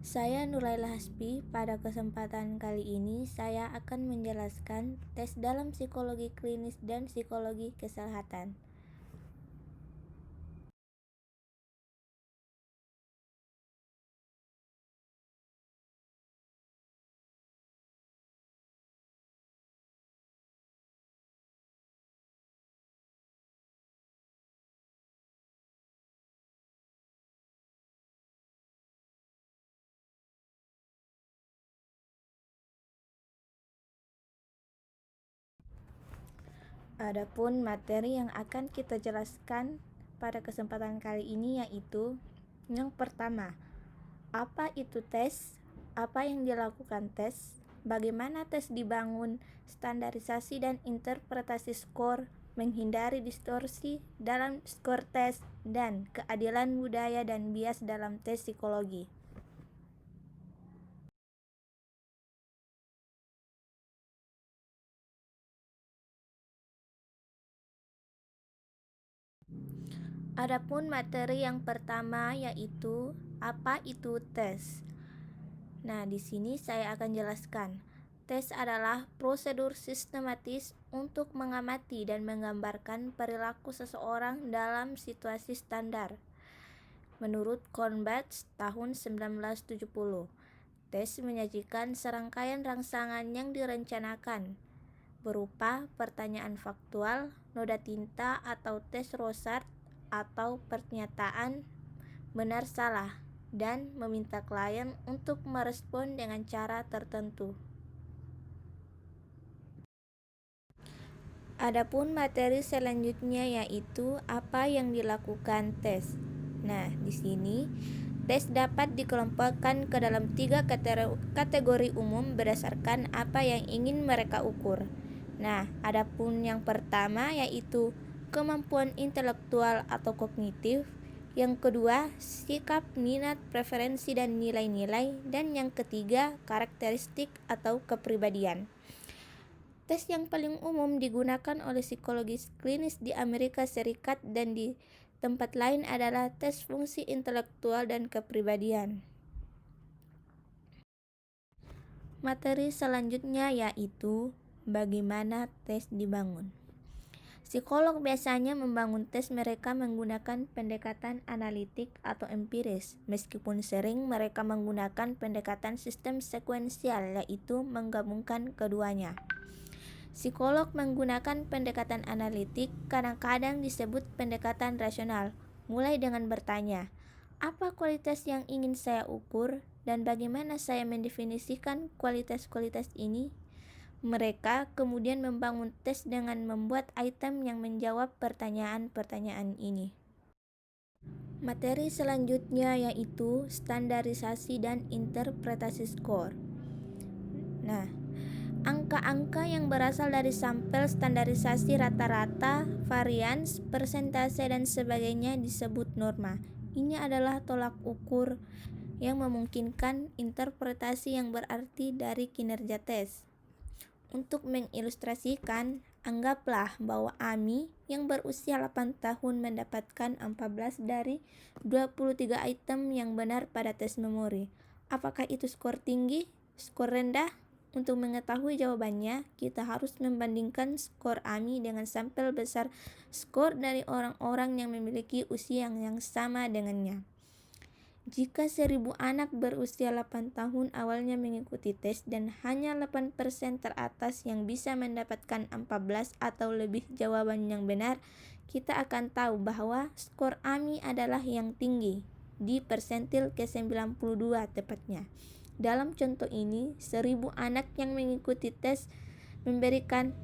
Saya Nuraila Hasbi. Pada kesempatan kali ini saya akan menjelaskan tes dalam psikologi klinis dan psikologi kesehatan. Adapun materi yang akan kita jelaskan pada kesempatan kali ini yaitu yang pertama, apa itu tes? Apa yang dilakukan tes? Bagaimana tes dibangun? Standarisasi dan interpretasi skor, menghindari distorsi dalam skor tes, dan keadilan budaya dan bias dalam tes psikologi. Adapun materi yang pertama yaitu apa itu tes. Nah, di sini saya akan jelaskan. Tes adalah prosedur sistematis untuk mengamati dan menggambarkan perilaku seseorang dalam situasi standar. Menurut Cronbach tahun 1970, tes menyajikan serangkaian rangsangan yang direncanakan berupa pertanyaan faktual, noda tinta atau tes Rorschach atau pernyataan benar salah, dan meminta klien untuk merespon dengan cara tertentu. Adapun materi selanjutnya yaitu apa yang dilakukan tes. Nah, di sini tes dapat dikelompokkan ke dalam 3 kategori umum berdasarkan apa yang ingin mereka ukur. Nah, adapun yang pertama yaitu kemampuan intelektual atau kognitif, yang kedua sikap, minat, preferensi, dan nilai-nilai, dan yang ketiga karakteristik atau kepribadian. Tes yang paling umum digunakan oleh psikologis klinis di Amerika Serikat dan di tempat lain adalah tes fungsi intelektual dan kepribadian. Materi selanjutnya yaitu bagaimana tes dibangun. Psikolog biasanya membangun tes mereka menggunakan pendekatan analitik atau empiris, meskipun sering mereka menggunakan pendekatan sistem sekuensial, yaitu menggabungkan keduanya. Psikolog menggunakan pendekatan analitik, kadang-kadang disebut pendekatan rasional, mulai dengan bertanya, apa kualitas yang ingin saya ukur dan bagaimana saya mendefinisikan kualitas-kualitas ini? Mereka kemudian membangun tes dengan membuat item yang menjawab pertanyaan-pertanyaan ini. Materi selanjutnya yaitu standarisasi dan interpretasi skor. Nah, angka-angka yang berasal dari sampel standarisasi rata-rata, varians, persentase, dan sebagainya disebut norma. Ini adalah tolak ukur yang memungkinkan interpretasi yang berarti dari kinerja tes. Untuk mengilustrasikan, anggaplah bahwa Ami yang berusia 8 tahun mendapatkan 14 dari 23 item yang benar pada tes memori. Apakah itu skor tinggi? Skor rendah? Untuk mengetahui jawabannya, kita harus membandingkan skor Ami dengan sampel besar skor dari orang-orang yang memiliki usia yang sama dengannya. Jika 1000 anak berusia 8 tahun awalnya mengikuti tes dan hanya 8% teratas yang bisa mendapatkan 14 atau lebih jawaban yang benar, kita akan tahu bahwa skor Ami adalah yang tinggi, di persentil ke-92 tepatnya. Dalam contoh ini, 1000 anak yang mengikuti tes memberikan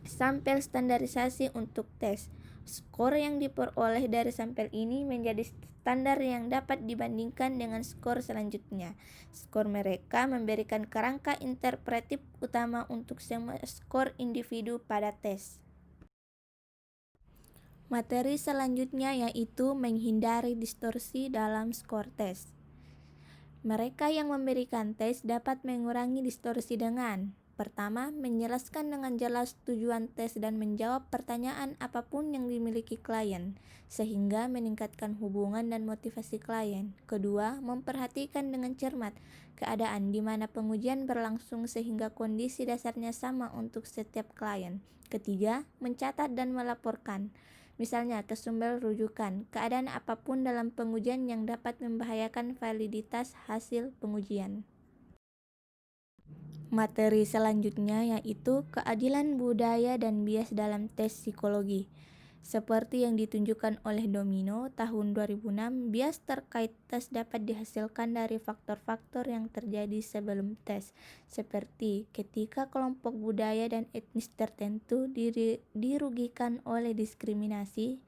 sampel standarisasi untuk tes. Skor yang diperoleh dari sampel ini menjadi standar yang dapat dibandingkan dengan skor selanjutnya. Skor mereka memberikan kerangka interpretif utama untuk semua skor individu pada tes. Materi selanjutnya yaitu menghindari distorsi dalam skor tes. Mereka yang memberikan tes dapat mengurangi distorsi dengan pertama, menjelaskan dengan jelas tujuan tes dan menjawab pertanyaan apapun yang dimiliki klien, sehingga meningkatkan hubungan dan motivasi klien. Kedua, memperhatikan dengan cermat keadaan di mana pengujian berlangsung sehingga kondisi dasarnya sama untuk setiap klien. Ketiga, mencatat dan melaporkan, misalnya ke sumber rujukan, keadaan apapun dalam pengujian yang dapat membahayakan validitas hasil pengujian. Materi selanjutnya yaitu keadilan budaya dan bias dalam tes psikologi. Seperti yang ditunjukkan oleh Domino tahun 2006, bias terkait tes dapat dihasilkan dari faktor-faktor yang terjadi sebelum tes, seperti ketika kelompok budaya dan etnis tertentu dirugikan oleh diskriminasi,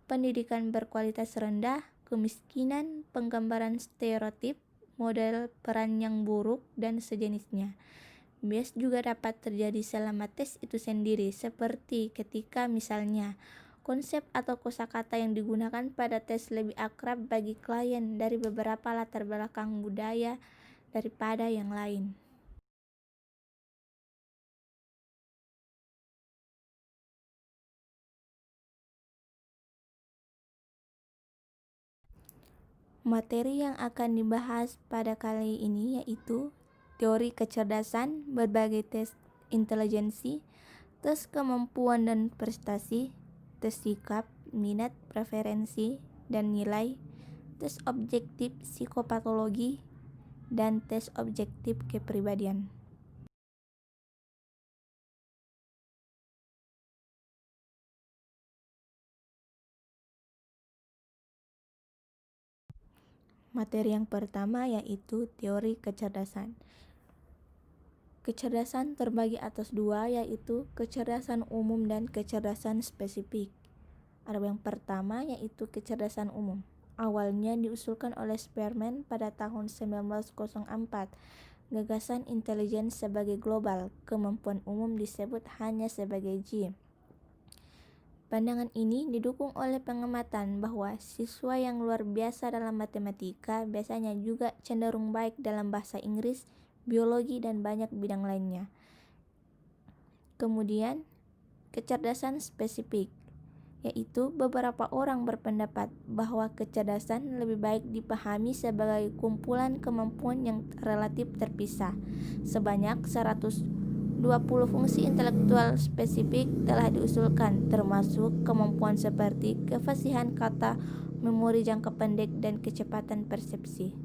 pendidikan berkualitas rendah, kemiskinan, penggambaran stereotip, model peran yang buruk, dan sejenisnya. Bias juga dapat terjadi selama tes itu sendiri, seperti ketika misalnya konsep atau kosakata yang digunakan pada tes lebih akrab bagi klien dari beberapa latar belakang budaya daripada yang lain. Materi yang akan dibahas pada kali ini yaitu teori kecerdasan, berbagai tes intelijensi, tes kemampuan dan prestasi, tes sikap, minat, preferensi, dan nilai, tes objektif psikopatologi, dan tes objektif kepribadian. Materi yang pertama yaitu teori kecerdasan. Kecerdasan terbagi atas dua, yaitu kecerdasan umum dan kecerdasan spesifik. Ada yang pertama yaitu kecerdasan umum. Awalnya diusulkan oleh Spearman pada tahun 1904. Gagasan intelijen sebagai global, kemampuan umum disebut hanya sebagai G. Pandangan ini didukung oleh pengamatan bahwa siswa yang luar biasa dalam matematika biasanya juga cenderung baik dalam bahasa Inggris, biologi, dan banyak bidang lainnya. Kemudian, kecerdasan spesifik, yaitu beberapa orang berpendapat bahwa kecerdasan lebih baik dipahami sebagai kumpulan kemampuan yang relatif terpisah. Sebanyak 120 fungsi intelektual spesifik telah diusulkan, termasuk kemampuan seperti kefasihan kata, memori jangka pendek, dan kecepatan persepsi.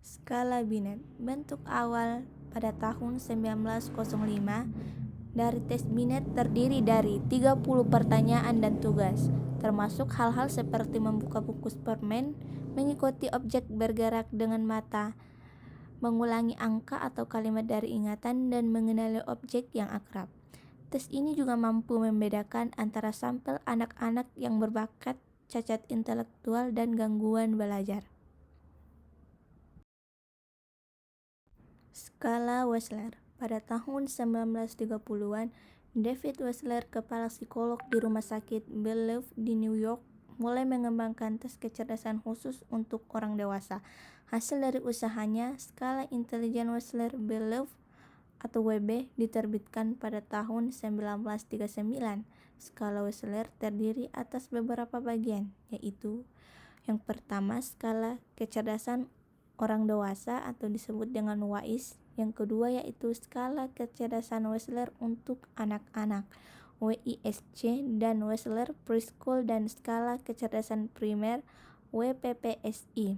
Skala Binet, bentuk awal pada tahun 1905 dari tes Binet terdiri dari 30 pertanyaan dan tugas, termasuk hal-hal seperti membuka buku Spearman, mengikuti objek bergerak dengan mata, mengulangi angka atau kalimat dari ingatan, dan mengenali objek yang akrab. Tes ini juga mampu membedakan antara sampel anak-anak yang berbakat, cacat intelektual, dan gangguan belajar. Skala Wechsler. Pada tahun 1930-an, David Wechsler, kepala psikolog di Rumah Sakit Bellevue di New York, mulai mengembangkan tes kecerdasan khusus untuk orang dewasa. Hasil dari usahanya, Skala Intelijen Wechsler-Bellevue atau WB diterbitkan pada tahun 1939. Skala Wechsler terdiri atas beberapa bagian, yaitu yang pertama, skala kecerdasan orang dewasa atau disebut dengan WAIS. Yang kedua yaitu skala kecerdasan Wechsler untuk anak-anak, WISC, dan Wechsler Preschool, dan skala kecerdasan primer, WPPSI.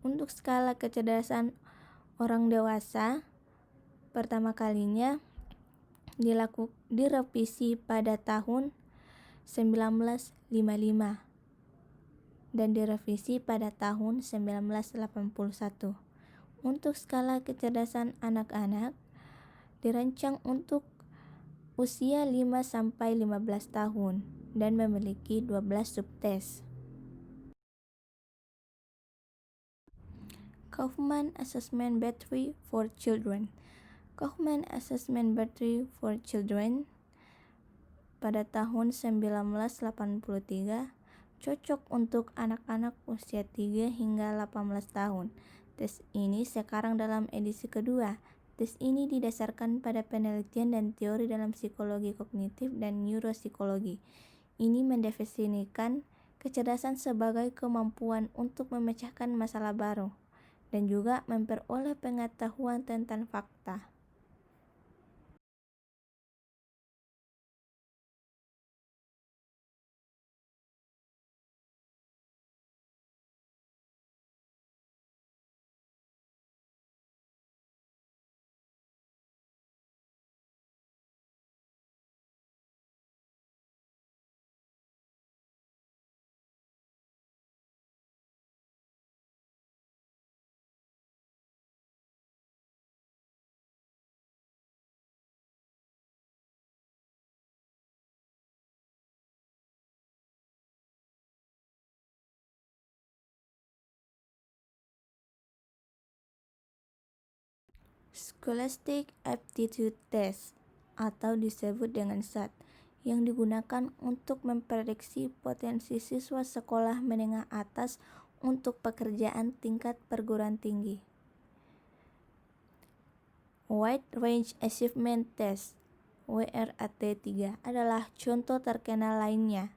Untuk skala kecerdasan orang dewasa, pertama kalinya direvisi pada tahun 1955 dan direvisi pada tahun 1981. Untuk skala kecerdasan anak-anak dirancang untuk usia 5-15 tahun dan memiliki 12 subtes. Kaufman Assessment Battery for Children. Kaufman Assessment Battery for Children pada tahun 1983 cocok untuk anak-anak usia 3 hingga 18 tahun. Tes ini sekarang dalam edisi kedua. Tes ini didasarkan pada penelitian dan teori dalam psikologi kognitif dan neuropsikologi. Ini mendefinisikan kecerdasan sebagai kemampuan untuk memecahkan masalah baru dan juga memperoleh pengetahuan tentang fakta. Scholastic Aptitude Test atau disebut dengan SAT yang digunakan untuk memprediksi potensi siswa sekolah menengah atas untuk pekerjaan tingkat perguruan tinggi. Wide Range Achievement Test WRAT-3 adalah contoh terkenal lainnya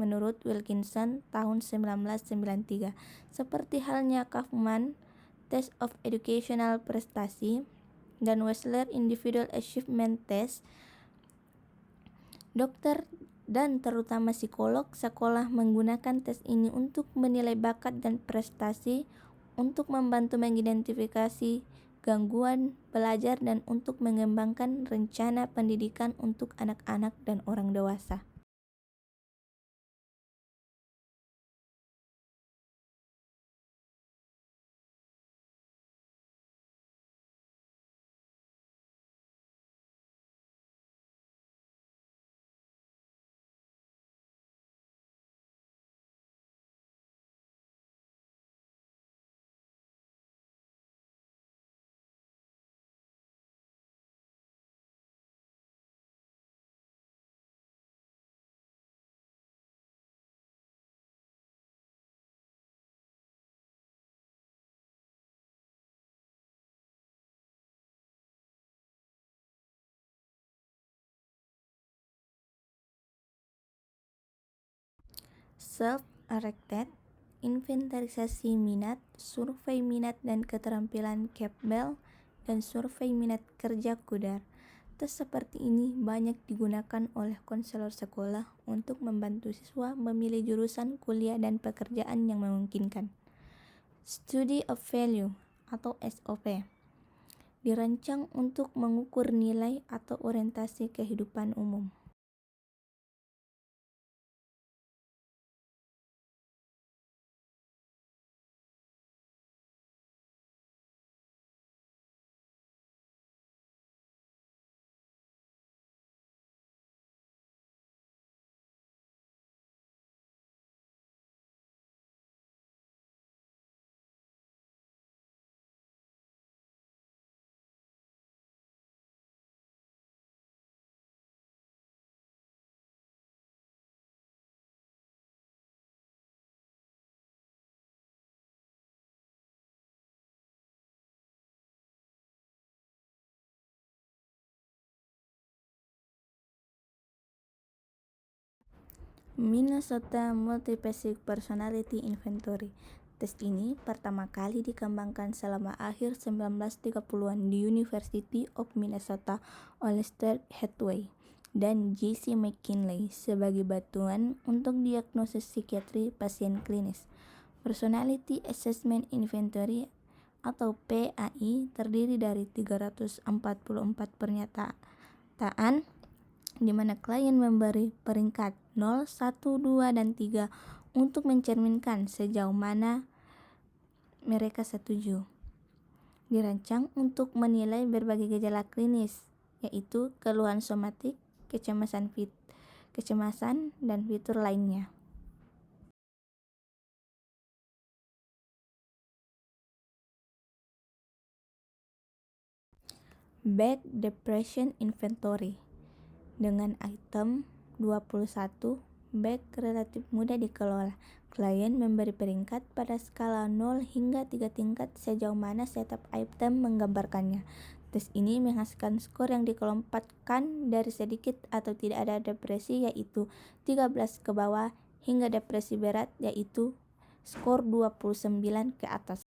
menurut Wilkinson tahun 1993. Seperti halnya Kaufman Test of Educational Prestasi dan Wechsler Individual Achievement Test, dokter dan terutama psikolog sekolah menggunakan tes ini untuk menilai bakat dan prestasi, untuk membantu mengidentifikasi gangguan belajar dan untuk mengembangkan rencana pendidikan untuk anak-anak dan orang dewasa. Self-Directed Inventarisasi Minat, Survei Minat dan Keterampilan Campbell, dan Survei Minat Kerja Kudar. Tes seperti ini banyak digunakan oleh konselor sekolah untuk membantu siswa memilih jurusan kuliah dan pekerjaan yang memungkinkan. Study of Value atau SOV dirancang untuk mengukur nilai atau orientasi kehidupan umum. Minnesota Multiphasic Personality Inventory. Tes ini pertama kali dikembangkan selama akhir 1930-an di University of Minnesota oleh Stuart Hathaway dan J.C. McKinley sebagai bantuan untuk diagnosis psikiatri pasien klinis. Personality Assessment Inventory atau PAI terdiri dari 344 pernyataan di mana klien memberi peringkat 0, 1, 2, dan 3 untuk mencerminkan sejauh mana mereka setuju. Dirancang untuk menilai berbagai gejala klinis, yaitu keluhan somatik, kecemasan, dan fitur lainnya. Back Depression Inventory dengan item 21, back relatif mudah dikelola. Klien memberi peringkat pada skala 0 hingga 3 tingkat sejauh mana setup item menggambarkannya. Tes ini menghasilkan skor yang dikelompokkan dari sedikit atau tidak ada depresi, yaitu 13 ke bawah, hingga depresi berat, yaitu skor 29 ke atas.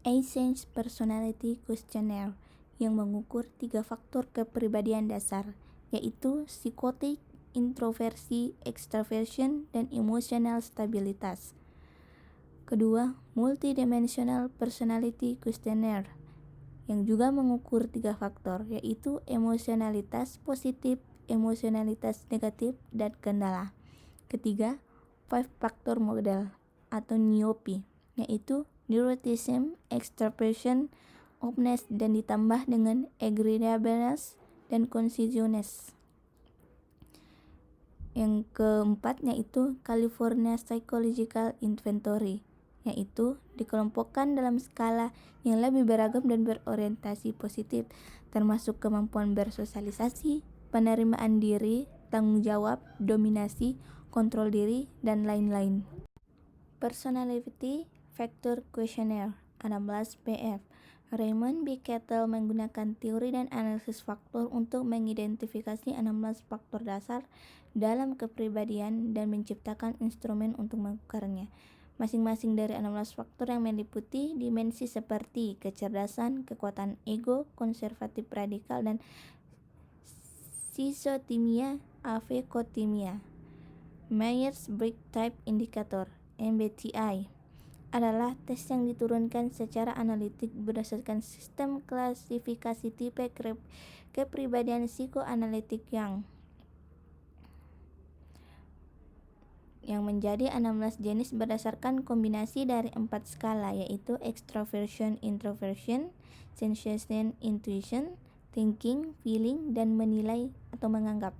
Eisen's Personality Questionnaire yang mengukur 3 faktor kepribadian dasar, yaitu psikotik, introversi, extraversion, dan emotional stabilitas. Kedua, Multidimensional Personality Questionnaire yang juga mengukur 3 faktor, yaitu emosionalitas positif, emosionalitas negatif, dan kendala. Ketiga, 5 Factor Model atau NIOP, yaitu neuroticism, extraversion, openness, dan ditambah dengan agreeableness dan conscientiousness. Yang keempat yaitu California Psychological Inventory, yaitu dikelompokkan dalam skala yang lebih beragam dan berorientasi positif, termasuk kemampuan bersosialisasi, penerimaan diri, tanggung jawab, dominasi, kontrol diri, dan lain-lain. Personality Factor Questionnaire 16 PF. Raymond B. Cattell menggunakan teori dan analisis faktor untuk mengidentifikasi 16 faktor dasar dalam kepribadian dan menciptakan instrumen untuk mengukurnya. Masing-masing dari 16 faktor yang meliputi dimensi seperti kecerdasan, kekuatan ego, konservatif radikal, dan sisotimia, avekotimia. Myers-Briggs Type Indicator MBTI adalah tes yang diturunkan secara analitik berdasarkan sistem klasifikasi tipe kepribadian psikoanalitik yang menjadi 16 jenis berdasarkan kombinasi dari 4 skala, yaitu extraversion, introversion, sensation, intuition, thinking, feeling, dan menilai atau menganggap.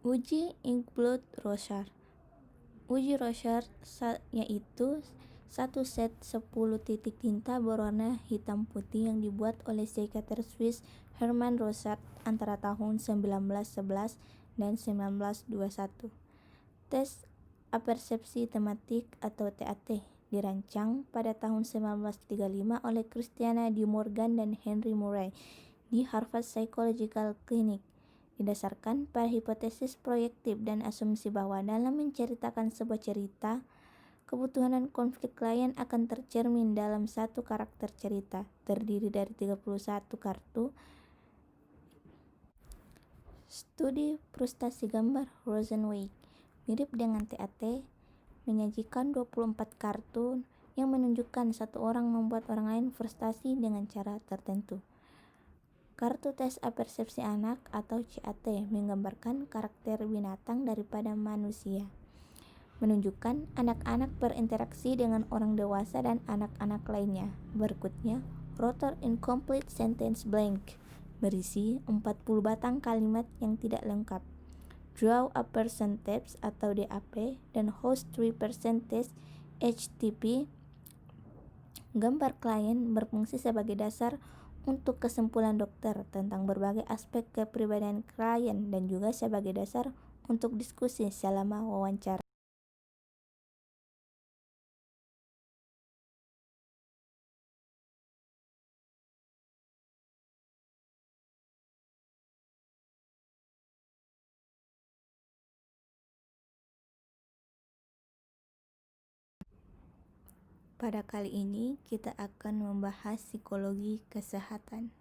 Uji Inkblut-Rorschach. Uji Rorschach yaitu satu set 10 titik tinta berwarna hitam putih yang dibuat oleh psikiater Swiss Hermann Rorschach antara tahun 1911 dan 1921. Tes apersepsi tematik atau TAT dirancang pada tahun 1935 oleh Christiana de Morgan dan Henry Murray di Harvard Psychological Clinic. Didasarkan pada hipotesis proyektif dan asumsi bahwa dalam menceritakan sebuah cerita, kebutuhan dan konflik klien akan tercermin dalam satu karakter cerita, terdiri dari 31 kartu. Studi frustasi gambar Rosenzweig, mirip dengan TAT, menyajikan 24 kartu yang menunjukkan satu orang membuat orang lain frustasi dengan cara tertentu. Kartu tes apersepsi anak atau CAT menggambarkan karakter binatang daripada manusia, menunjukkan anak-anak berinteraksi dengan orang dewasa dan anak-anak lainnya. Berikutnya, Rotor Incomplete Sentence Blank, berisi 40 batang kalimat yang tidak lengkap. Draw a Percentage atau DAP dan Host 3% Test HTP. Gambar klien berfungsi sebagai dasar untuk kesimpulan dokter tentang berbagai aspek kepribadian klien dan juga sebagai dasar untuk diskusi selama wawancara. Pada kali ini kita akan membahas psikologi kesehatan.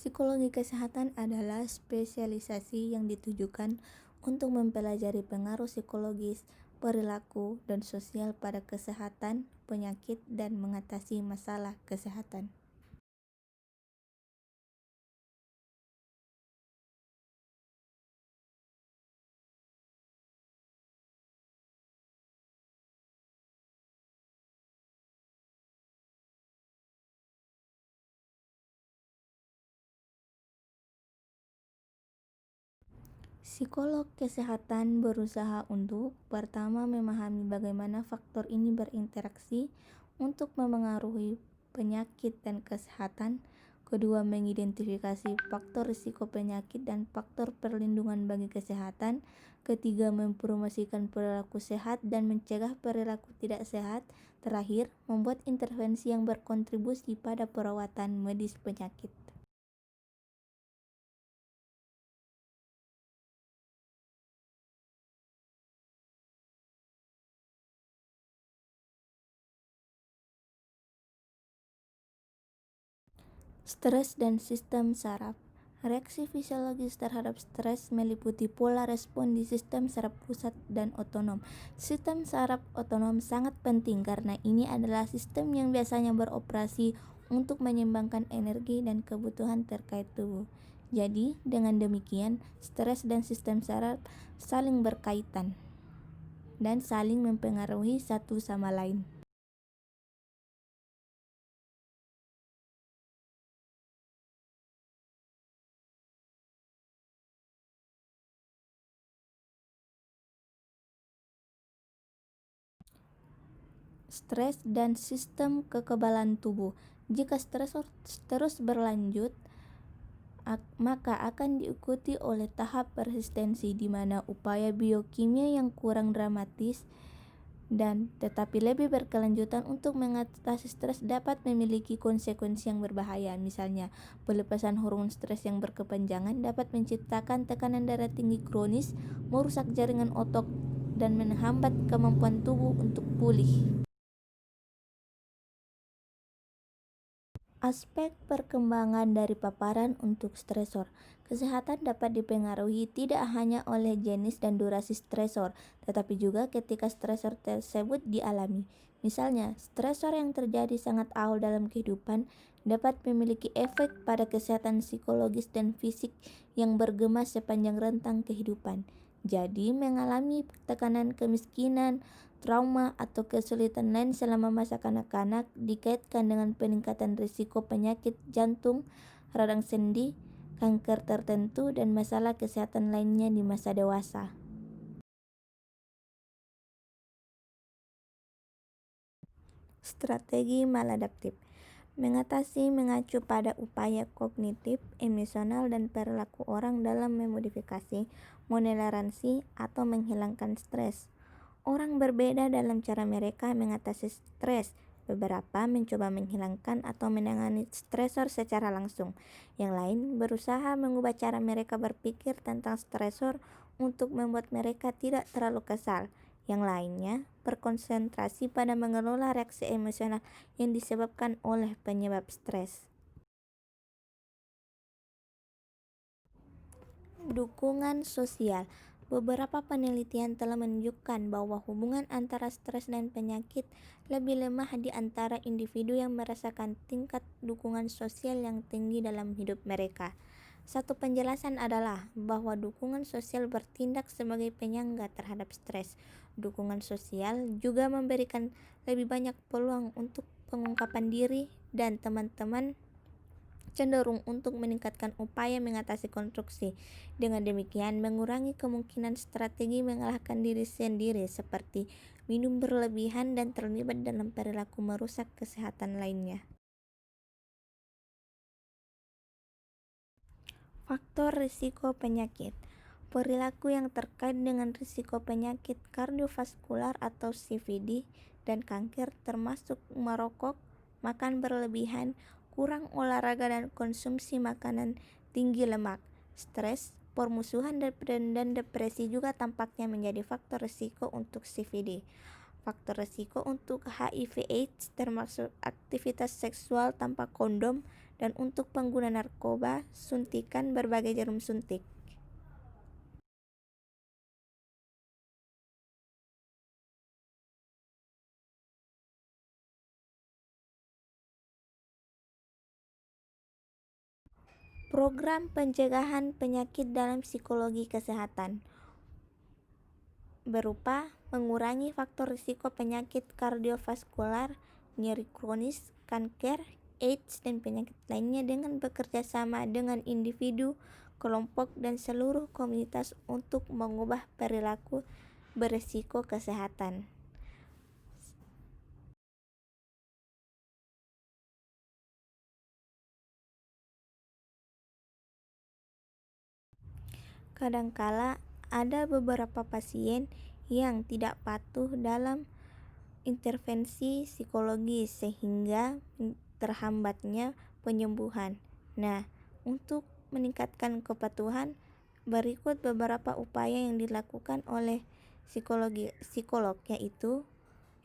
Psikologi kesehatan adalah spesialisasi yang ditujukan untuk mempelajari pengaruh psikologis, perilaku, dan sosial pada kesehatan, penyakit, dan mengatasi masalah kesehatan. Psikolog kesehatan berusaha untuk pertama memahami bagaimana faktor ini berinteraksi untuk memengaruhi penyakit dan kesehatan, kedua mengidentifikasi faktor risiko penyakit dan faktor perlindungan bagi kesehatan, ketiga mempromosikan perilaku sehat dan mencegah perilaku tidak sehat, terakhir membuat intervensi yang berkontribusi pada perawatan medis penyakit. Stres dan sistem saraf. Reaksi fisiologis terhadap stres meliputi pola respon di sistem saraf pusat dan otonom. Sistem saraf otonom sangat penting karena ini adalah sistem yang biasanya beroperasi untuk menyeimbangkan energi dan kebutuhan terkait tubuh. Jadi, dengan demikian, stres dan sistem saraf saling berkaitan dan saling mempengaruhi satu sama lain. Stres dan sistem kekebalan tubuh. Jika stres terus berlanjut, maka akan diikuti oleh tahap resistensi di mana upaya biokimia yang kurang dramatis dan tetapi lebih berkelanjutan untuk mengatasi stres dapat memiliki konsekuensi yang berbahaya. Misalnya, pelepasan hormon stres yang berkepanjangan dapat menciptakan tekanan darah tinggi kronis, merusak jaringan otot, dan menghambat kemampuan tubuh untuk pulih. Aspek perkembangan dari paparan untuk stresor. Kesehatan dapat dipengaruhi tidak hanya oleh jenis dan durasi stresor, tetapi juga ketika stresor tersebut dialami. Misalnya, stresor yang terjadi sangat awal dalam kehidupan dapat memiliki efek pada kesehatan psikologis dan fisik yang bergema sepanjang rentang kehidupan. Jadi, mengalami tekanan kemiskinan, trauma, atau kesulitan lain selama masa kanak-kanak dikaitkan dengan peningkatan risiko penyakit jantung, radang sendi, kanker tertentu, dan masalah kesehatan lainnya di masa dewasa. Strategi maladaptif mengatasi mengacu pada upaya kognitif, emosional, dan perilaku orang dalam memodifikasi, mentoleransi, atau menghilangkan stres. Orang berbeda dalam cara mereka mengatasi stres. Beberapa mencoba menghilangkan atau menangani stresor secara langsung. Yang lain berusaha mengubah cara mereka berpikir tentang stresor untuk membuat mereka tidak terlalu kesal. Yang lainnya berkonsentrasi pada mengelola reaksi emosional yang disebabkan oleh penyebab stres. Dukungan sosial. Beberapa penelitian telah menunjukkan bahwa hubungan antara stres dan penyakit lebih lemah di antara individu yang merasakan tingkat dukungan sosial yang tinggi dalam hidup mereka. Satu penjelasan adalah bahwa dukungan sosial bertindak sebagai penyangga terhadap stres. Dukungan sosial juga memberikan lebih banyak peluang untuk pengungkapan diri, dan teman-teman cenderung untuk meningkatkan upaya mengatasi konstruksi. Dengan demikian, mengurangi kemungkinan strategi mengalahkan diri sendiri seperti minum berlebihan dan terlibat dalam perilaku merusak kesehatan lainnya. Faktor risiko penyakit. Perilaku yang terkait dengan risiko penyakit kardiovaskular atau CVD dan kanker termasuk merokok, makan berlebihan, kurang olahraga, dan konsumsi makanan tinggi lemak. Stres, permusuhan, dan depresi juga tampaknya menjadi faktor risiko untuk CVD. Faktor risiko untuk HIV/AIDS termasuk aktivitas seksual tanpa kondom, dan untuk pengguna narkoba, suntikan berbagai jarum suntik. Program pencegahan penyakit dalam psikologi kesehatan berupa mengurangi faktor risiko penyakit kardiovaskular, nyeri kronis, kanker, AIDS, dan penyakit lainnya dengan bekerja sama dengan individu, kelompok, dan seluruh komunitas untuk mengubah perilaku berisiko kesehatan. Kadangkala ada beberapa pasien yang tidak patuh dalam intervensi psikologi sehingga terhambatnya penyembuhan. Nah, untuk meningkatkan kepatuhan, berikut beberapa upaya yang dilakukan oleh psikolog, yaitu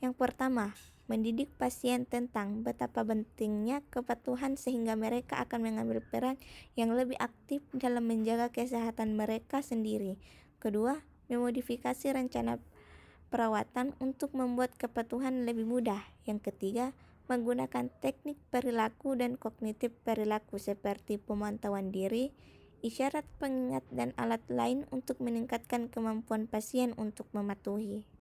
yang pertama, mendidik pasien tentang betapa pentingnya kepatuhan sehingga mereka akan mengambil peran yang lebih aktif dalam menjaga kesehatan mereka sendiri. Kedua, memodifikasi rencana perawatan untuk membuat kepatuhan lebih mudah. Yang ketiga, menggunakan teknik perilaku dan kognitif perilaku seperti pemantauan diri, isyarat pengingat, dan alat lain untuk meningkatkan kemampuan pasien untuk mematuhi.